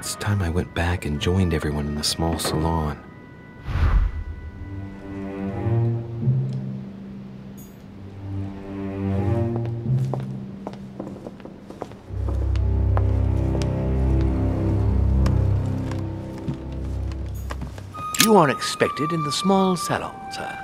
It's time I went back and joined everyone in the small salon. You are expected in the small salon, sir.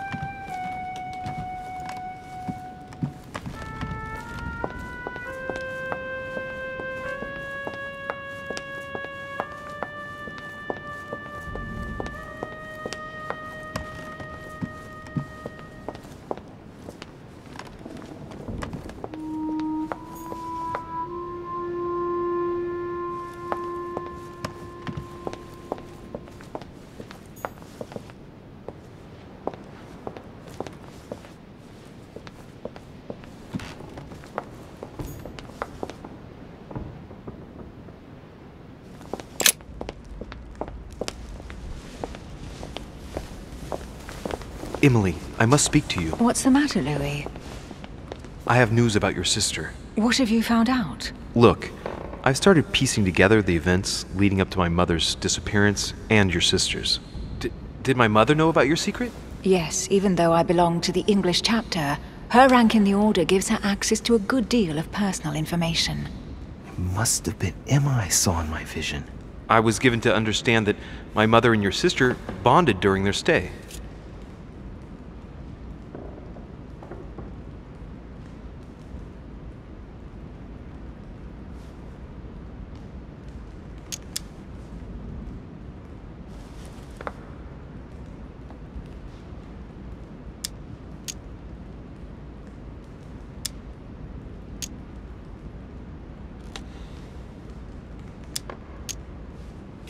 Emily, I must speak to you. What's the matter, Louis? I have news about your sister. What have you found out? Look, I've started piecing together the events leading up to my mother's disappearance and your sister's. Did my mother know about your secret? Yes, even though I belong to the English chapter, her rank in the Order gives her access to a good deal of personal information. It must have been Emma I saw in my vision. I was given to understand that my mother and your sister bonded during their stay.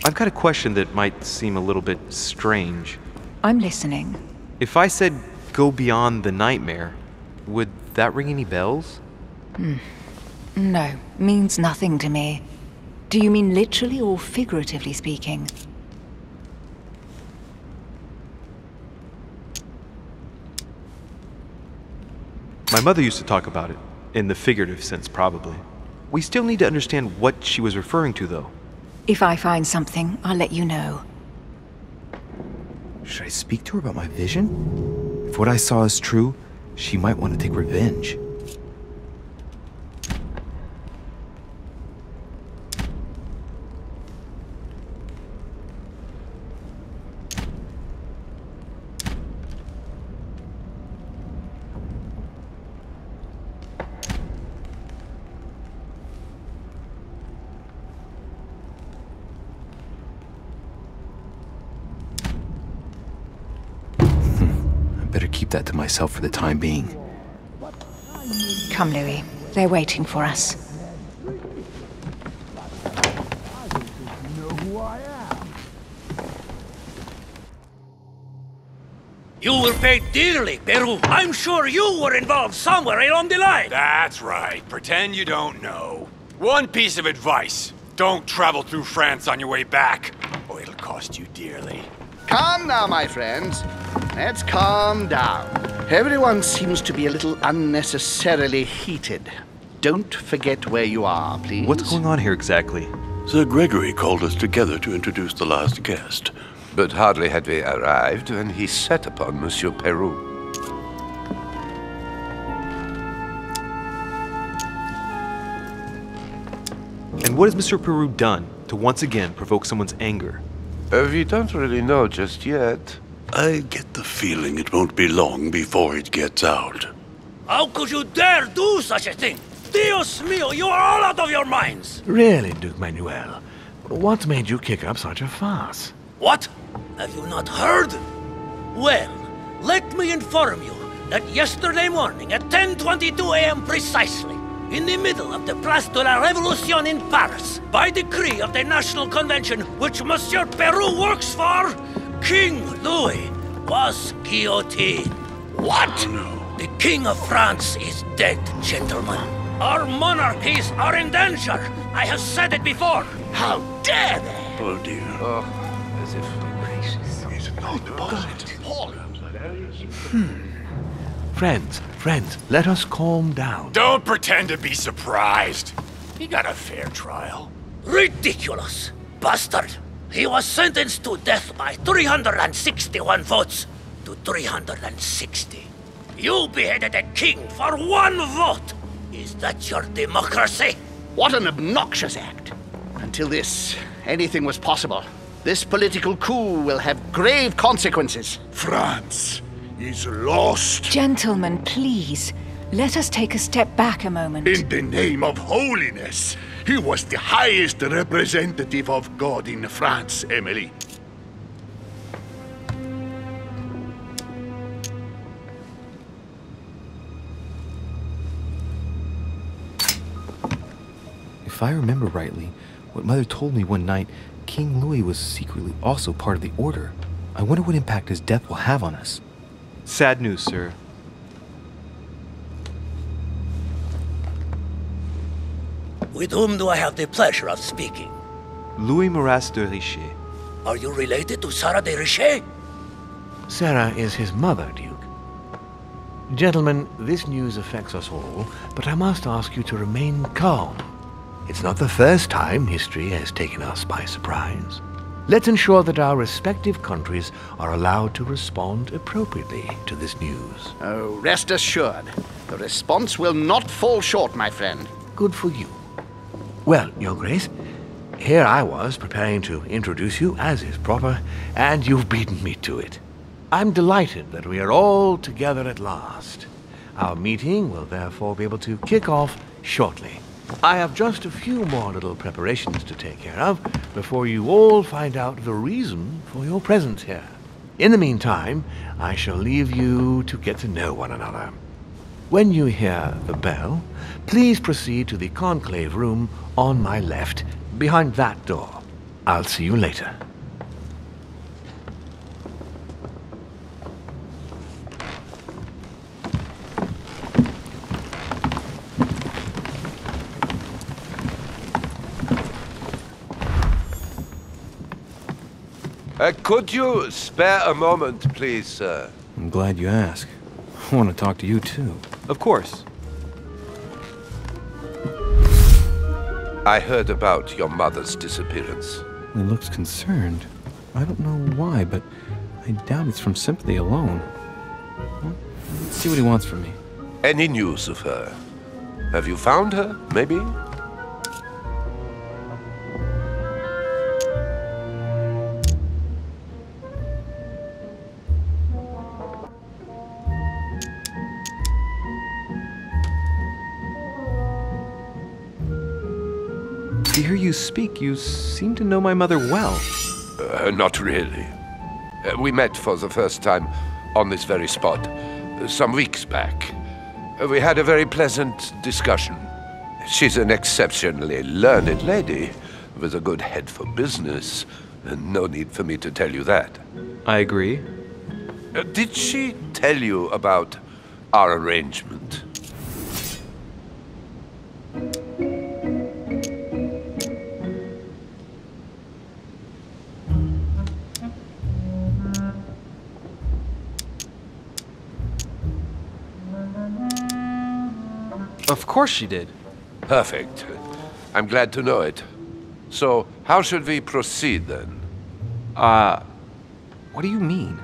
I've got a question that might seem a little bit strange. I'm listening. If I said go beyond the nightmare, would that ring any bells? No, means nothing to me. Do you mean literally or figuratively speaking? My mother used to talk about it, in the figurative sense probably. We still need to understand what she was referring to though. If I find something, I'll let you know. Should I speak to her about my vision? If what I saw is true, she might want to take revenge. Better keep that to myself for the time being. Come, Louis. They're waiting for us. You will pay dearly, Peru. I'm sure you were involved somewhere along the line. That's right. Pretend you don't know. One piece of advice. Don't travel through France on your way back, or it'll cost you dearly. Calm now, my friends. Let's calm down. Everyone seems to be a little unnecessarily heated. Don't forget where you are, please. What's going on here exactly? Sir Gregory called us together to introduce the last guest. But hardly had we arrived when he set upon Monsieur Peru. And what has Monsieur Peru done to once again provoke someone's anger? We don't really know just yet. I get the feeling it won't be long before it gets out. How could you dare do such a thing? Dios mío, you are all out of your minds! Really, Duke Manuel? What made you kick up such a fuss? What? Have you not heard? Well, let me inform you that yesterday morning at 10:22 a.m. precisely, in the middle of the Place de la Révolution in Paris, by decree of the National Convention which Monsieur Peru works for, King Louis was guillotined. What? Oh, no. The King of France is dead, gentlemen. Our monarchies are in danger. I have said it before. How dare they? Oh dear. Oh, as if... He's not possible. Friends, let us calm down. Don't pretend to be surprised. He got a fair trial. Ridiculous! bastard! He was sentenced to death by 361 votes to 360. You beheaded a king for 1 vote! Is that your democracy? What an obnoxious act. Until this, anything was possible. This political coup will have grave consequences. France is lost. Gentlemen, please. Let us take a step back a moment. In the name of holiness. He was the highest representative of God in France, Emily. If I remember rightly, what Mother told me one night, King Louis was secretly also part of the Order. I wonder what impact his death will have on us. Sad news, sir. With whom do I have the pleasure of speaking? Louis Maras de Richet. Are you related to Sarah de Richet? Sarah is his mother, Duke. Gentlemen, this news affects us all, but I must ask you to remain calm. It's not the first time history has taken us by surprise. Let's ensure that our respective countries are allowed to respond appropriately to this news. Oh, rest assured, the response will not fall short, my friend. Good for you. Well, Your Grace, here I was preparing to introduce you as is proper, and you've beaten me to it. I'm delighted that we are all together at last. Our meeting will therefore be able to kick off shortly. I have just a few more little preparations to take care of before you all find out the reason for your presence here. In the meantime, I shall leave you to get to know one another. When you hear the bell, please proceed to the conclave room on my left, behind that door. I'll see you later. Could you spare a moment, please, sir? I'm glad you asked. I want to talk to you, too. Of course. I heard about your mother's disappearance. He looks concerned. I don't know why, but I doubt it's from sympathy alone. Well, let's see what he wants from me. Any news of her? Have you found her, maybe? To hear you speak, you seem to know my mother well. Not really. We met for the first time on this very spot, some weeks back. We had a very pleasant discussion. She's an exceptionally learned lady, with a good head for business. No need for me to tell you that. I agree. Did she tell you about our arrangement? Of course she did. Perfect. I'm glad to know it. So, how should we proceed then? What do you mean?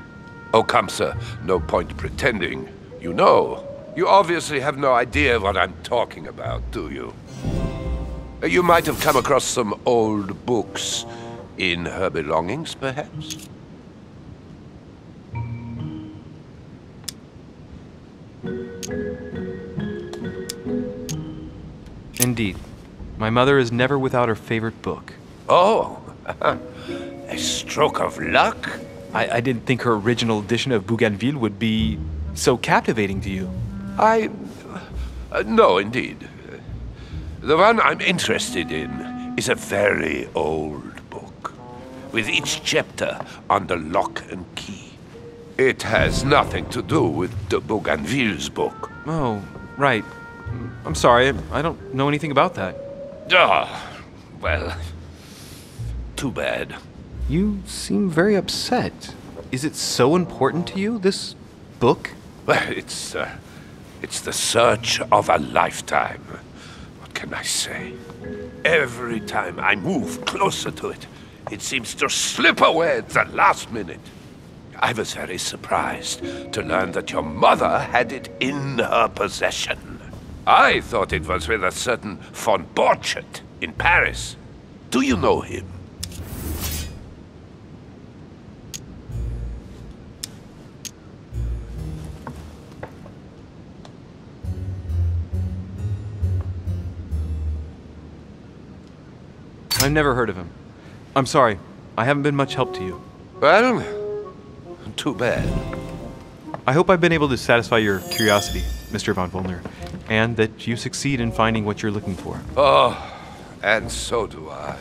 Oh, come, sir. No point pretending. You know. You obviously have no idea what I'm talking about, do you? You might have come across some old books in her belongings, perhaps? Indeed. My mother is never without her favorite book. Oh, a stroke of luck? I didn't think her original edition of Bougainville would be so captivating to you. No, indeed. The one I'm interested in is a very old book, with each chapter under lock and key. It has nothing to do with de Bougainville's book. Oh, right. I'm sorry, I don't know anything about that. Well, too bad. You seem very upset. Is it so important to you, this book? Well, it's the search of a lifetime. What can I say? Every time I move closer to it, it seems to slip away at the last minute. I was very surprised to learn that your mother had it in her possession. I thought it was with a certain von Borchardt in Paris. Do you know him? I've never heard of him. I'm sorry, I haven't been much help to you. Well, too bad. I hope I've been able to satisfy your curiosity, Mr. von Volner, and that you succeed in finding what you're looking for. Oh, and so do I.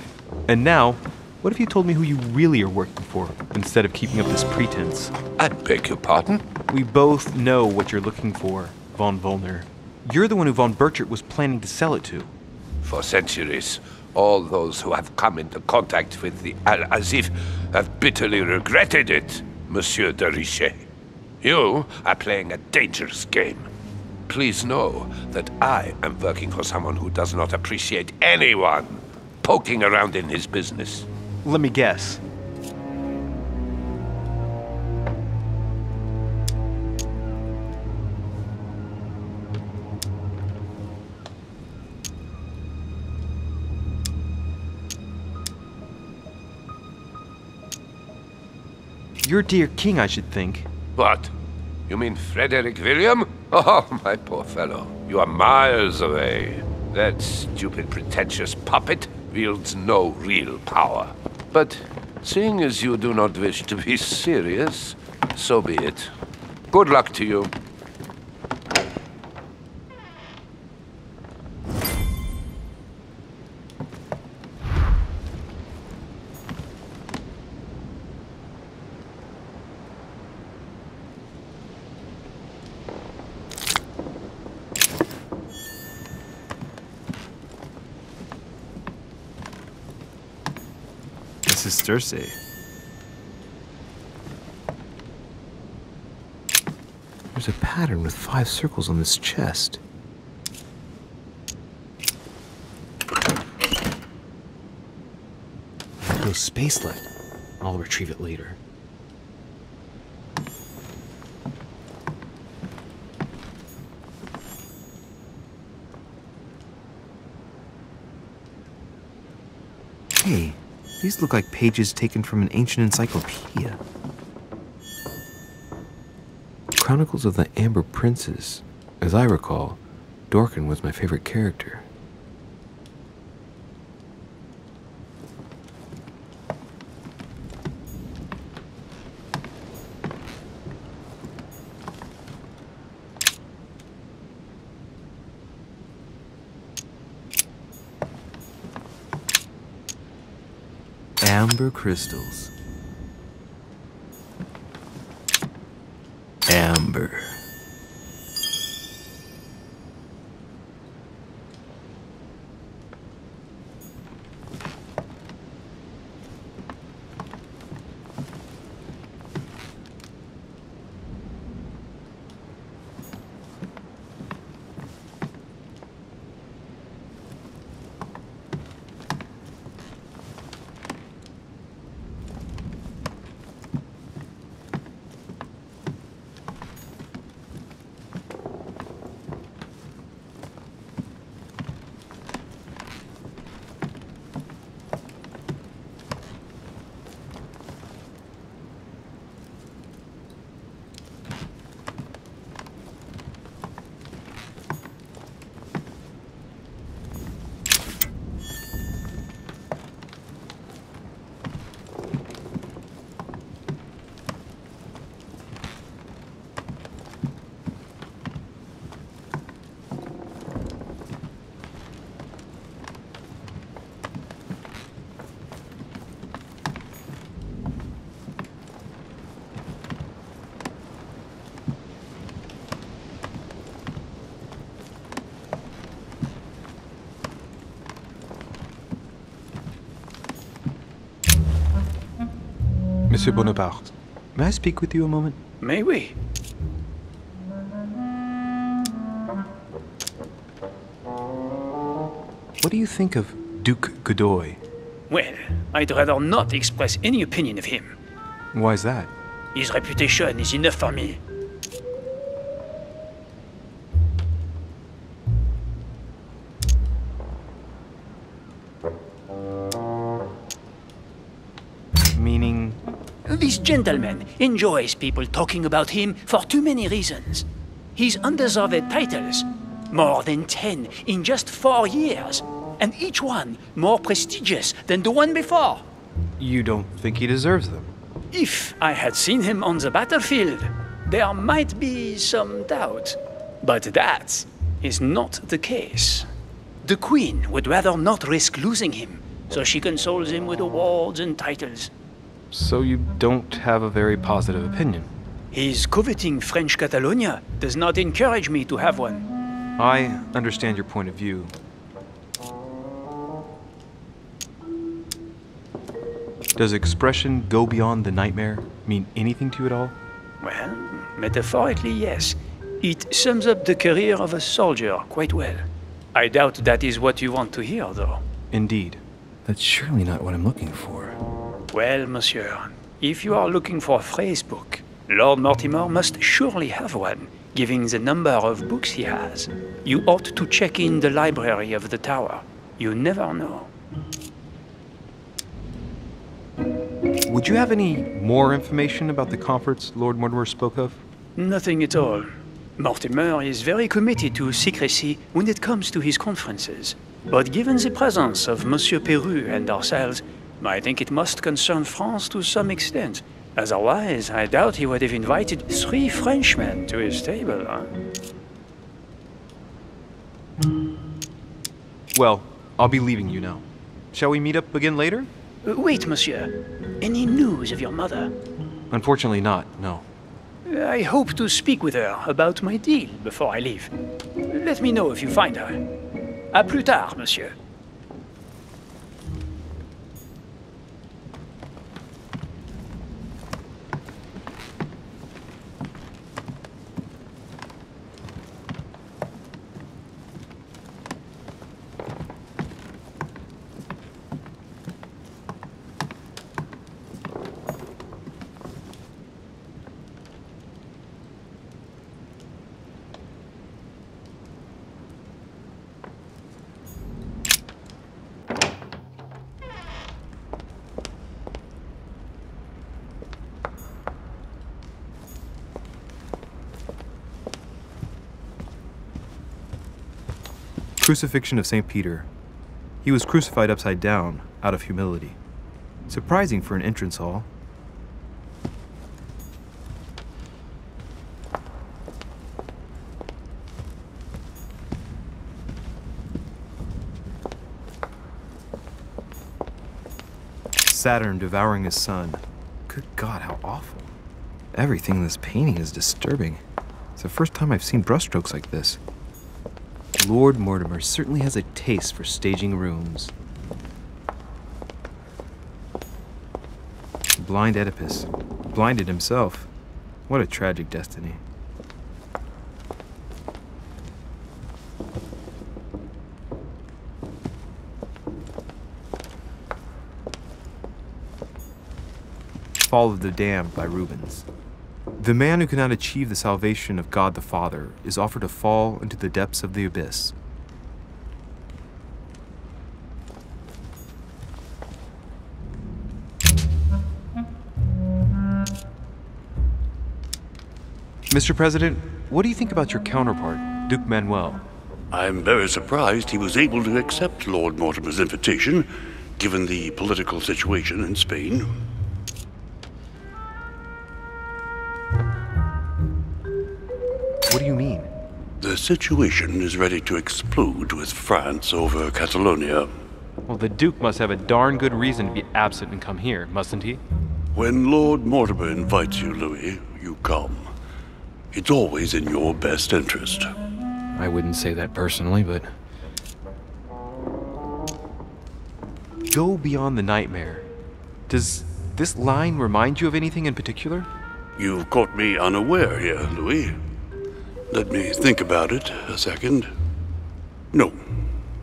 And now, what if you told me who you really are working for, instead of keeping up this pretense? I beg your pardon? We both know what you're looking for, von Volner. You're the one who von Borchardt was planning to sell it to. For centuries, all those who have come into contact with the Al-Azif have bitterly regretted it, Monsieur de Richet. You are playing a dangerous game. Please know that I am working for someone who does not appreciate anyone poking around in his business. Let me guess. You're dear king, I should think. What? You mean Frederick William? Oh, my poor fellow. You are miles away. That stupid, pretentious puppet wields no real power. But seeing as you do not wish to be serious, so be it. Good luck to you. This is Cersei. There's a pattern with 5 circles on this chest. There's no space left. I'll retrieve it later. Hey, these look like pages taken from an ancient encyclopedia. Chronicles of the Amber Princes. As I recall, Dorkin was my favorite character. Amber crystals. Amber. Monsieur Bonaparte, may I speak with you a moment? May we? What do you think of Duke Godoy? Well, I'd rather not express any opinion of him. Why is that? His reputation is enough for me. Meaning? This gentleman enjoys people talking about him for too many reasons. His undeserved titles, more than 10 in just 4 years, and each one more prestigious than the one before. You don't think he deserves them? If I had seen him on the battlefield, there might be some doubt. But that is not the case. The Queen would rather not risk losing him, so she consoles him with awards and titles. So you don't have a very positive opinion? His coveting French Catalonia does not encourage me to have one. I understand your point of view. Does expression "go beyond the nightmare" mean anything to you at all? Well, metaphorically, yes. It sums up the career of a soldier quite well. I doubt that is what you want to hear, though. Indeed. That's surely not what I'm looking for. Well, monsieur, if you are looking for a phrase book, Lord Mortimer must surely have one, given the number of books he has. You ought to check in the library of the tower. You never know. Would you have any more information about the conference Lord Mortimer spoke of? Nothing at all. Mortimer is very committed to secrecy when it comes to his conferences. But given the presence of Monsieur Peru and ourselves, I think it must concern France to some extent. Otherwise, I doubt he would have invited 3 Frenchmen to his table, huh? Well, I'll be leaving you now. Shall we meet up again later? Wait, monsieur. Any news of your mother? Unfortunately not, no. I hope to speak with her about my deal before I leave. Let me know if you find her. À plus tard, monsieur. Crucifixion of St. Peter. He was crucified upside down, out of humility. Surprising for an entrance hall. Saturn devouring his son. Good God, how awful. Everything in this painting is disturbing. It's the first time I've seen brushstrokes like this. Lord Mortimer certainly has a taste for staging rooms. Blind Oedipus. Blinded himself. What a tragic destiny. Fall of the Damned by Rubens. The man who cannot achieve the salvation of God the Father is offered to fall into the depths of the abyss. Mr. President, what do you think about your counterpart, Duke Manuel? I'm very surprised he was able to accept Lord Mortimer's invitation, given the political situation in Spain. What do you mean? The situation is ready to explode with France over Catalonia. Well, the Duke must have a darn good reason to be absent and come here, mustn't he? When Lord Mortimer invites you, Louis, you come. It's always in your best interest. I wouldn't say that personally, but... Go beyond the nightmare. Does this line remind you of anything in particular? You've caught me unaware here, Louis. Let me think about it a second. No,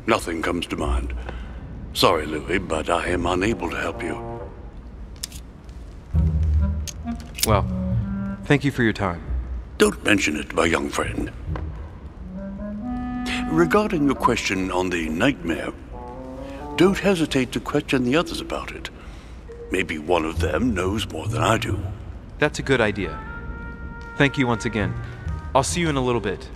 nothing comes to mind. Sorry, Louis, but I am unable to help you. Well, thank you for your time. Don't mention it, my young friend. Regarding your question on the nightmare, don't hesitate to question the others about it. Maybe one of them knows more than I do. That's a good idea. Thank you once again. I'll see you in a little bit.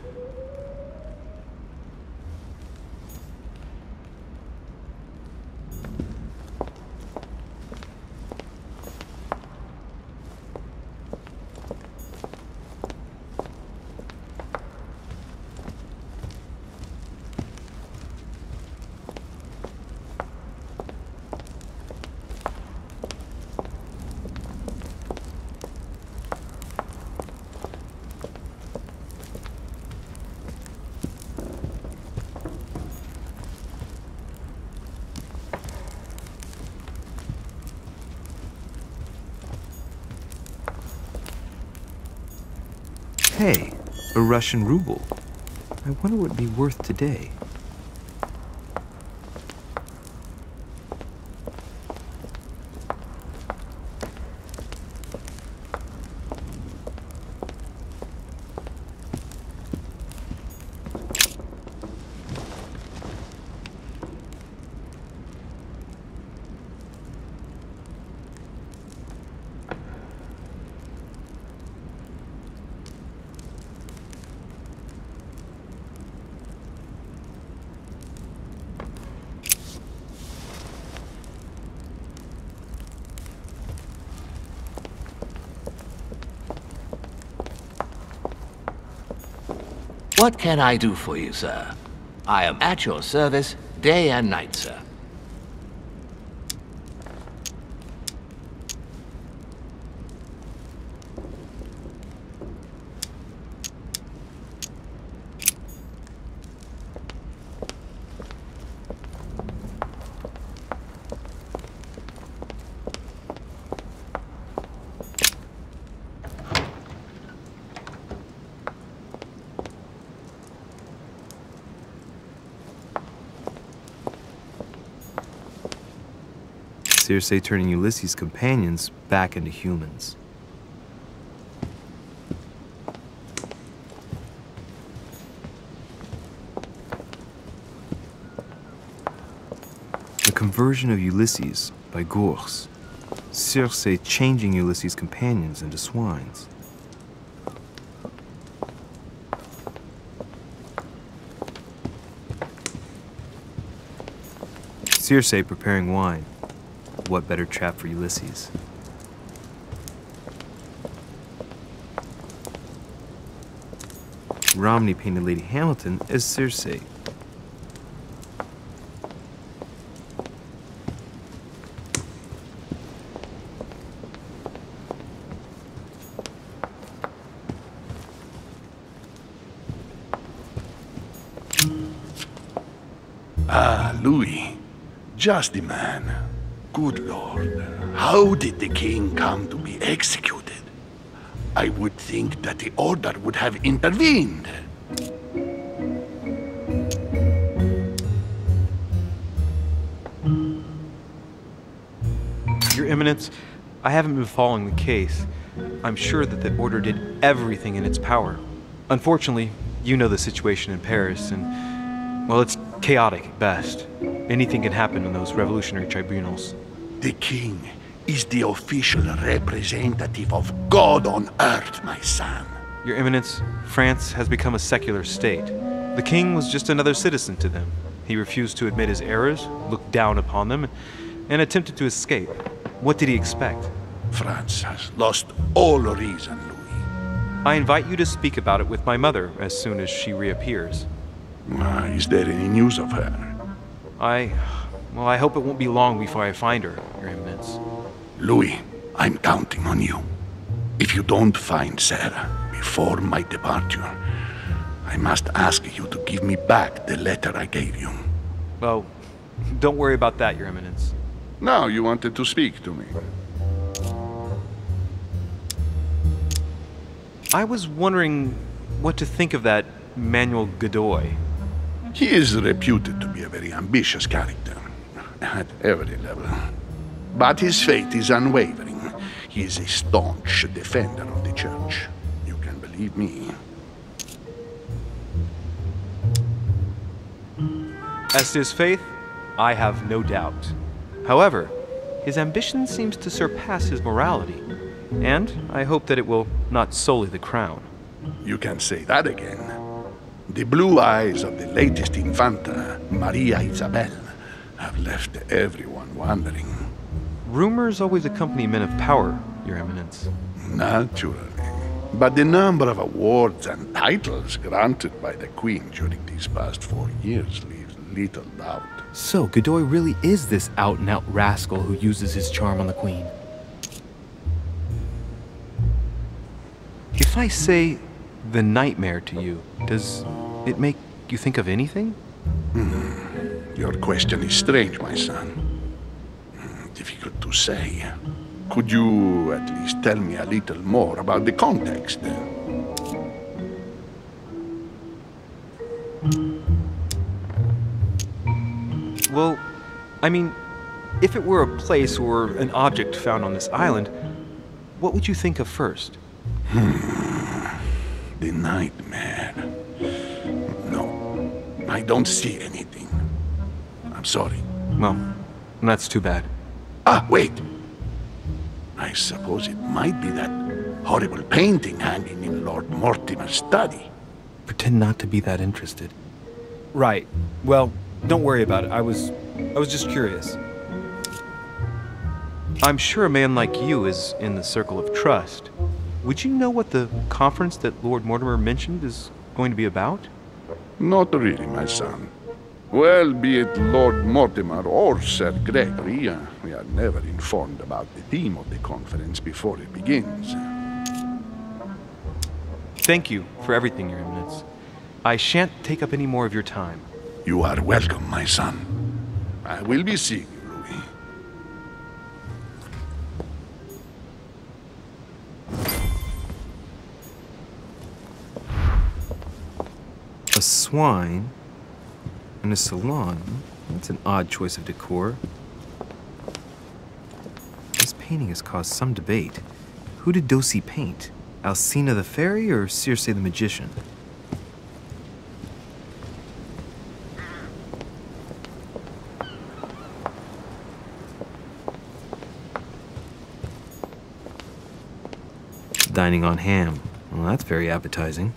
Hey, a Russian ruble. I wonder what it'd be worth today. What can I do for you, sir? I am at your service day and night, sir. Circe turning Ulysses' companions back into humans. The conversion of Ulysses by Gurs. Circe changing Ulysses' companions into swines. Circe preparing wine. What better trap for Ulysses? Romney painted Lady Hamilton as Circe. Ah, Louis. Just the man. Good Lord. How did the king come to be executed? I would think that the order would have intervened. Your Eminence, I haven't been following the case. I'm sure that the order did everything in its power. Unfortunately, you know the situation in Paris, and, well, it's chaotic at best. Anything can happen in those revolutionary tribunals. The king is the official representative of God on earth, my son. Your Eminence, France has become a secular state. The king was just another citizen to them. He refused to admit his errors, looked down upon them, and attempted to escape. What did he expect? France has lost all reason, Louis. I invite you to speak about it with my mother as soon as she reappears. Is there any news of her? Well, I hope it won't be long before I find her, Your Eminence. Louis, I'm counting on you. If you don't find Sarah before my departure, I must ask you to give me back the letter I gave you. Well, don't worry about that, Your Eminence. Now you wanted to speak to me. I was wondering what to think of that Manuel Godoy. He is reputed to be a very ambitious character. at every level. But his faith is unwavering. He is a staunch defender of the church. You can believe me. As to his faith, I have no doubt. However, his ambition seems to surpass his morality, and I hope that it will not sully the crown. You can say that again. The blue eyes of the latest Infanta, Maria Isabel, have left everyone wondering. Rumors always accompany men of power, Your Eminence. Naturally. But the number of awards and titles granted by the Queen during these past 4 years leaves little doubt. So, Godoy really is this out-and-out rascal who uses his charm on the Queen. If I say the nightmare to you, does it make you think of anything? Your question is strange, my son. Difficult to say. Could you at least tell me a little more about the context? Well, I mean, if it were a place or an object found on this island, what would you think of first? The nightmare. No, I don't see anything. I'm sorry. Well, that's too bad. Ah, wait! I suppose it might be that horrible painting hanging in Lord Mortimer's study. Pretend not to be that interested. Right. Well, don't worry about it. I was just curious. I'm sure a man like you is in the circle of trust. Would you know what the conference that Lord Mortimer mentioned is going to be about? Not really, my son. Well, be it Lord Mortimer or Sir Gregory, we are never informed about the theme of the conference before it begins. Thank you for everything, Your Eminence. I shan't take up any more of your time. You are welcome, my son. I will be seeing you, Louis. A swine in a salon? That's an odd choice of decor. This painting has caused some debate. Who did Dosey paint? Alcina the fairy or Circe the magician? Dining on ham. Well, that's very appetizing.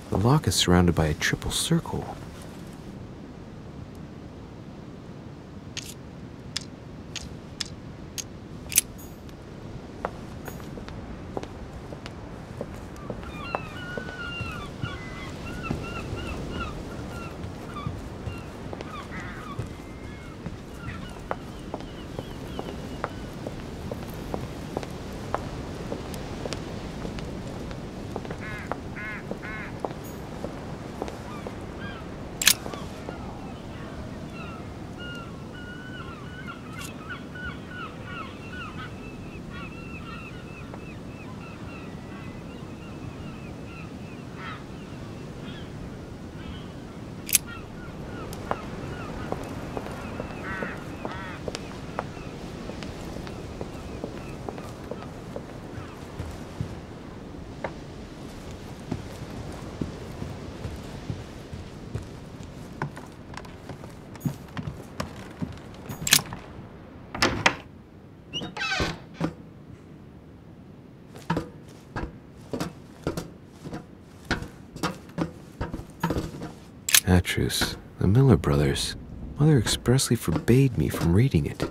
The lock is surrounded by a triple circle. Atrus, the Miller brothers. Mother expressly forbade me from reading it.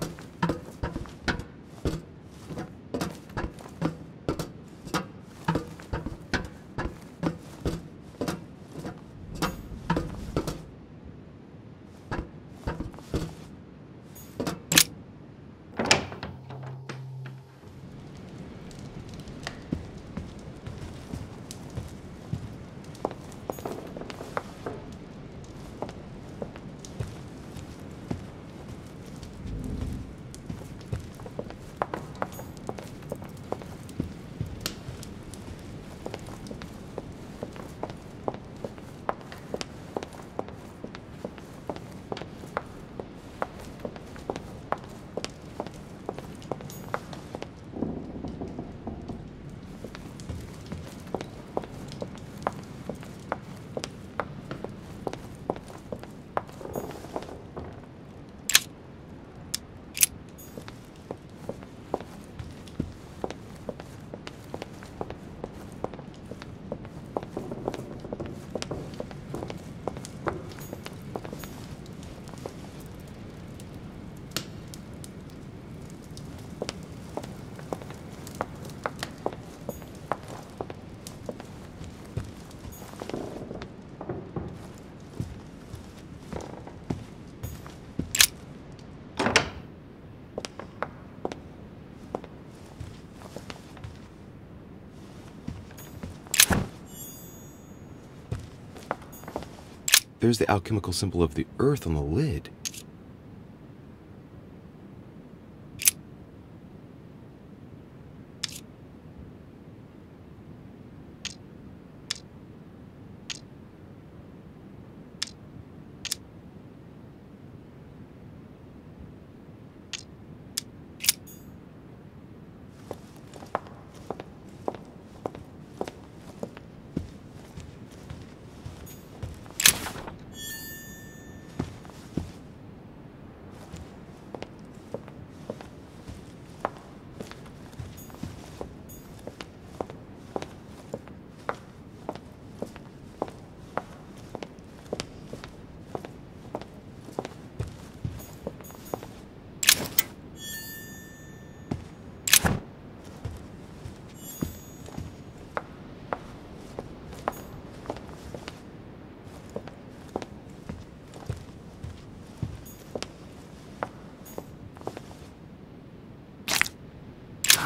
There's the alchemical symbol of the earth on the lid.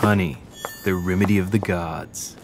Honey, the remedy of the gods.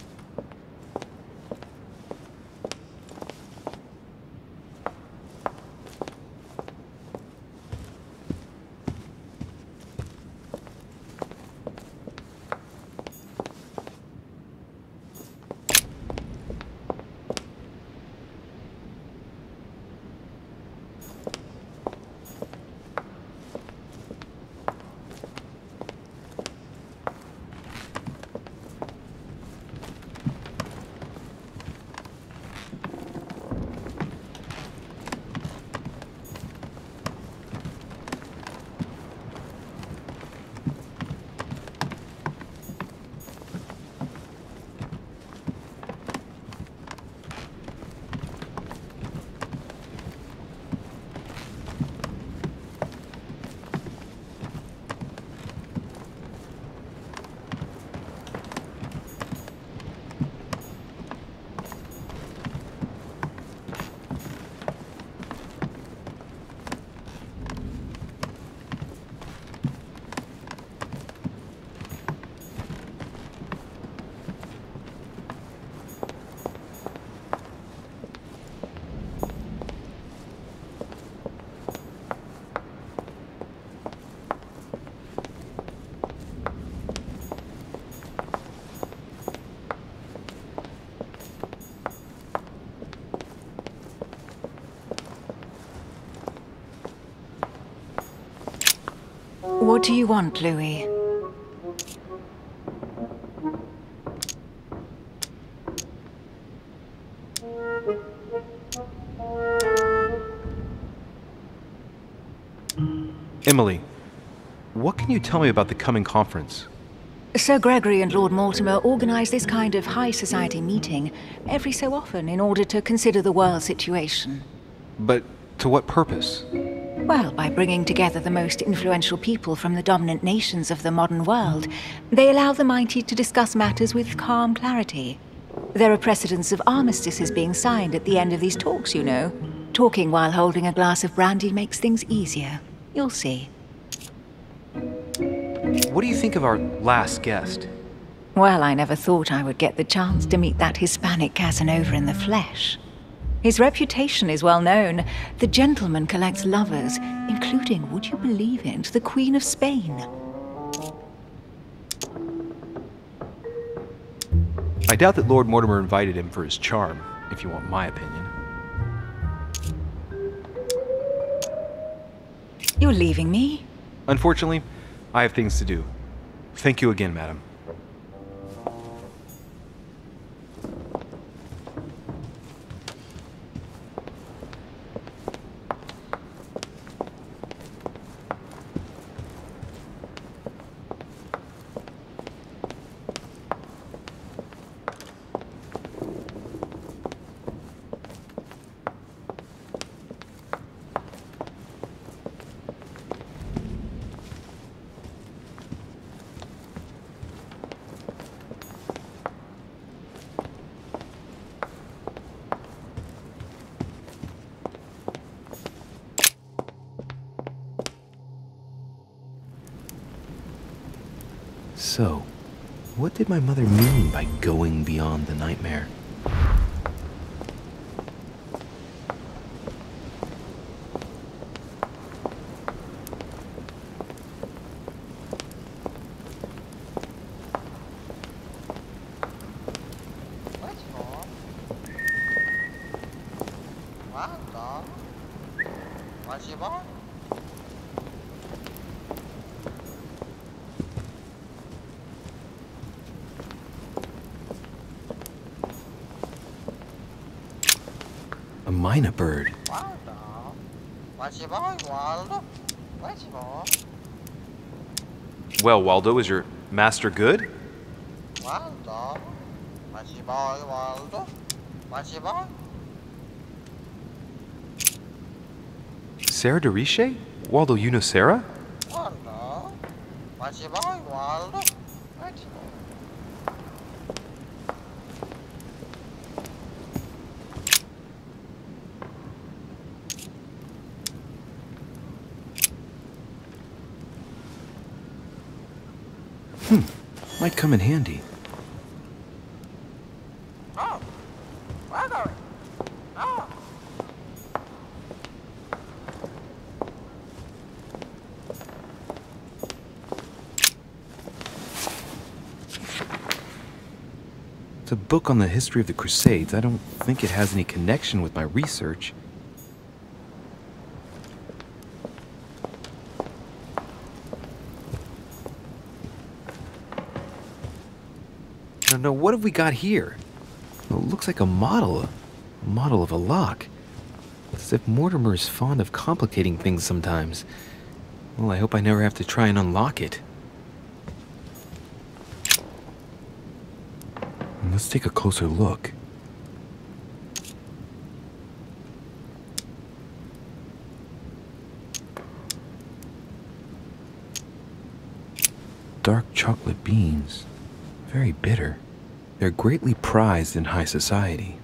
What do you want, Louis? Emily, what can you tell me about the coming conference? Sir Gregory and Lord Mortimer organize this kind of high society meeting every so often in order to consider the world situation. But to what purpose? Well, by bringing together the most influential people from the dominant nations of the modern world, they allow the mighty to discuss matters with calm clarity. There are precedents of armistices being signed at the end of these talks, you know. Talking while holding a glass of brandy makes things easier. You'll see. What do you think of our last guest? Well, I never thought I would get the chance to meet that Hispanic Casanova in the flesh. His reputation is well known. The gentleman collects lovers, including, would you believe it, the Queen of Spain. I doubt that Lord Mortimer invited him for his charm, if you want my opinion. You're leaving me? Unfortunately, I have things to do. Thank you again, madam. So, what did my mother mean by going beyond the nightmare? A mynah bird. Well, Waldo, is your master good? Sarah Derishe? Waldo, you know Sarah? Might come in handy. It's a book on the history of the Crusades. I don't think it has any connection with my research. No, what have we got here? Well, it looks like a model of a lock. It's as if Mortimer is fond of complicating things sometimes. Well, I hope I never have to try and unlock it. Let's take a closer look. Dark chocolate beans. Very bitter. They're greatly prized in high society.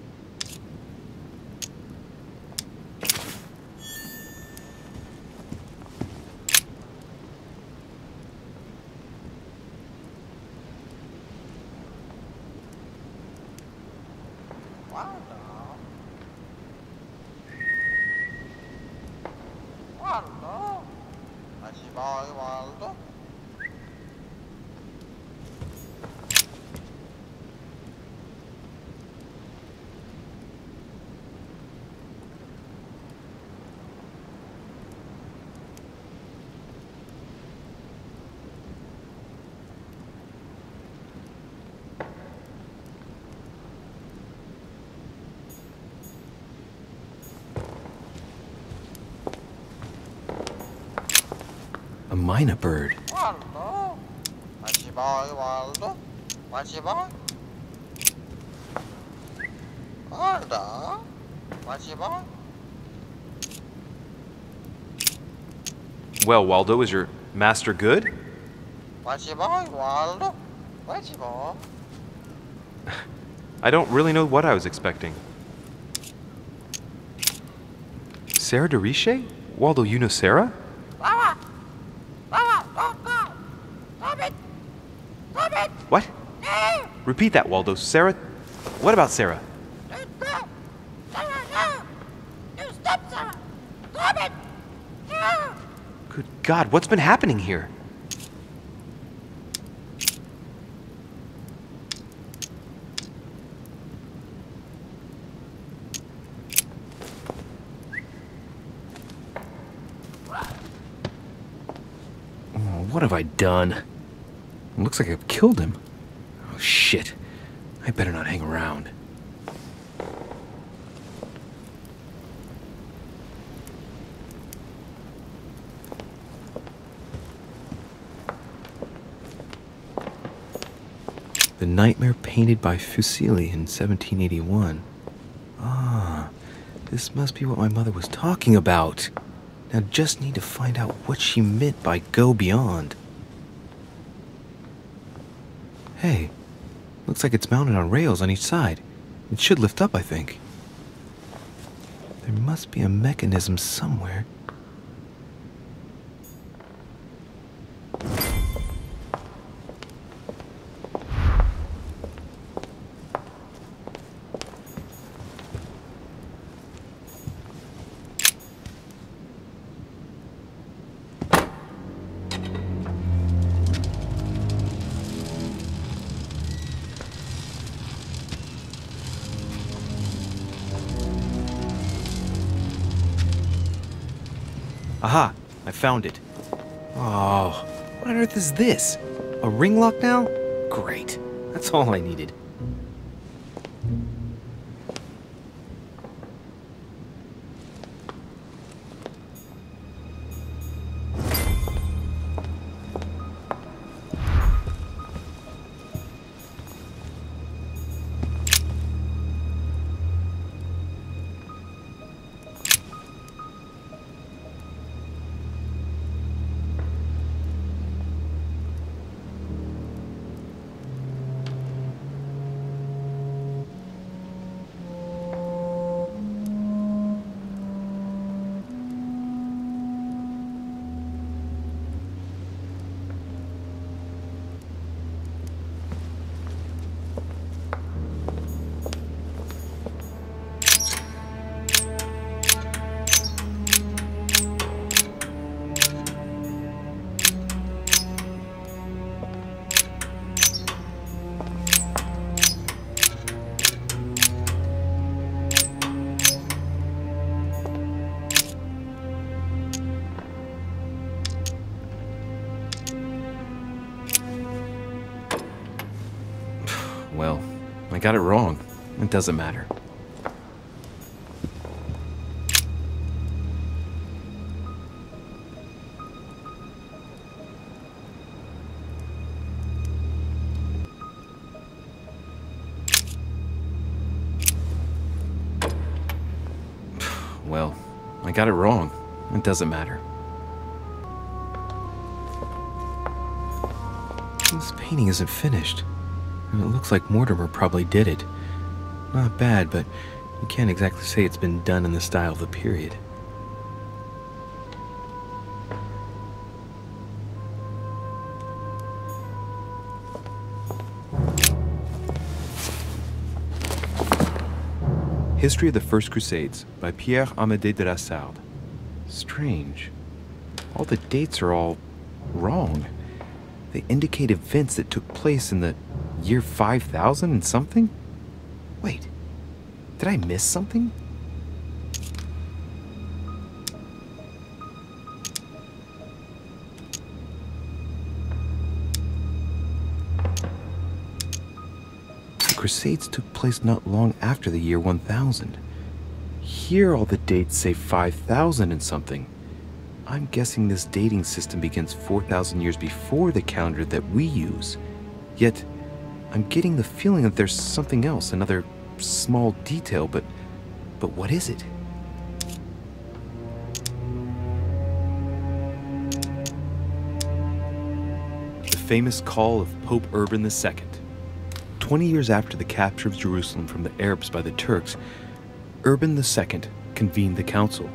A mynah bird. Well, Waldo, is your master good? I don't really know what I was expecting. Sarah Derishe? Waldo, you know Sarah? What? Repeat that, Waldo. Sarah? What about Sarah? Good God, what's been happening here? Oh, what have I done? Looks like I've killed him. Oh, shit. I better not hang around. The Nightmare painted by Fuseli in 1781. Ah, this must be what my mother was talking about. Now just need to find out what she meant by go beyond. Hey, looks like it's mounted on rails on each side. It should lift up, I think. There must be a mechanism somewhere. Aha! I found it. Oh, what on earth is this? A ring lock now? Great. That's all I needed. Well, I got it wrong. It doesn't matter. Well, I got it wrong. It doesn't matter. This painting isn't finished. And it looks like Mortimer probably did it. Not bad, but you can't exactly say it's been done in the style of the period. History of the First Crusades by Pierre Amédée de la Sarde. Strange. All the dates are all wrong. They indicate events that took place in the year 5000 and something? Wait, did I miss something? The Crusades took place not long after the year 1000. Here all the dates say 5000 and something. I'm guessing this dating system begins 4,000 years before the calendar that we use. Yet, I'm getting the feeling that there's something else, another small detail, but what is it? The famous call of Pope Urban II. 20 years after the capture of Jerusalem from the Arabs by the Turks, Urban II convened the council.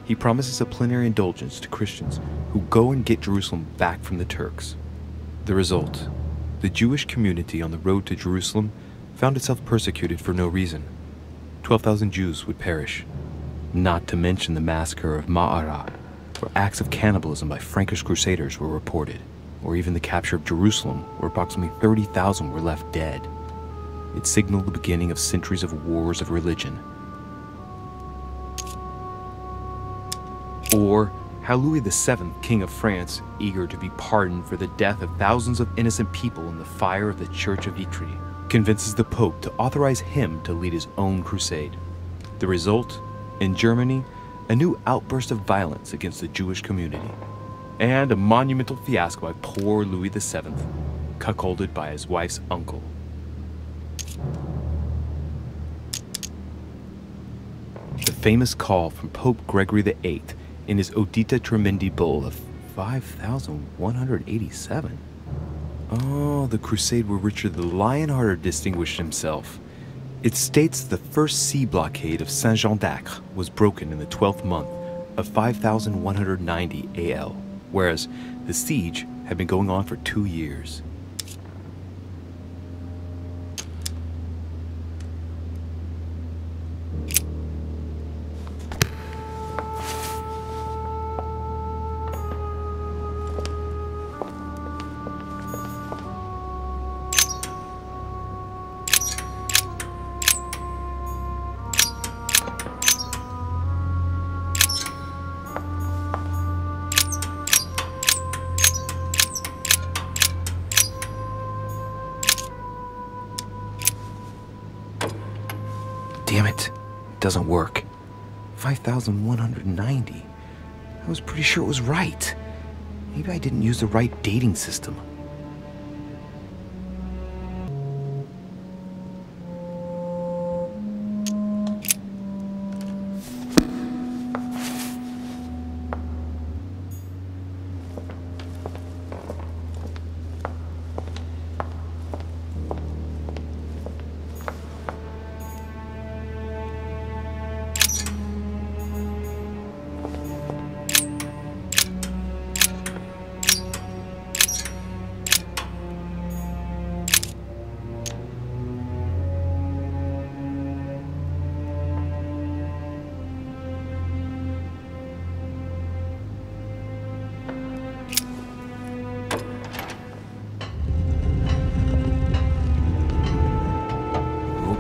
He promises a plenary indulgence to Christians who go and get Jerusalem back from the Turks. The result: the Jewish community on the road to Jerusalem found itself persecuted for no reason. 12,000 Jews would perish, not to mention the massacre of Ma'ara, where acts of cannibalism by Frankish crusaders were reported, or even the capture of Jerusalem, where approximately 30,000 were left dead. It signaled the beginning of centuries of wars of religion. Or how Louis VII, King of France, eager to be pardoned for the death of thousands of innocent people in the fire of the Church of Vitry, convinces the Pope to authorize him to lead his own crusade. The result? In Germany, a new outburst of violence against the Jewish community, and a monumental fiasco by poor Louis VII, cuckolded by his wife's uncle. The famous call from Pope Gregory VIII in his Audita Tremendi bull of 5,187. Oh, the crusade where Richard the Lionhearted distinguished himself. It states the first sea blockade of Saint-Jean d'Acre was broken in the 12th month of 5,190 AL, whereas the siege had been going on for 2 years. doesn't work. 5,190. I was pretty sure it was right. Maybe I didn't use the right dating system.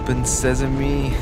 Open sesame.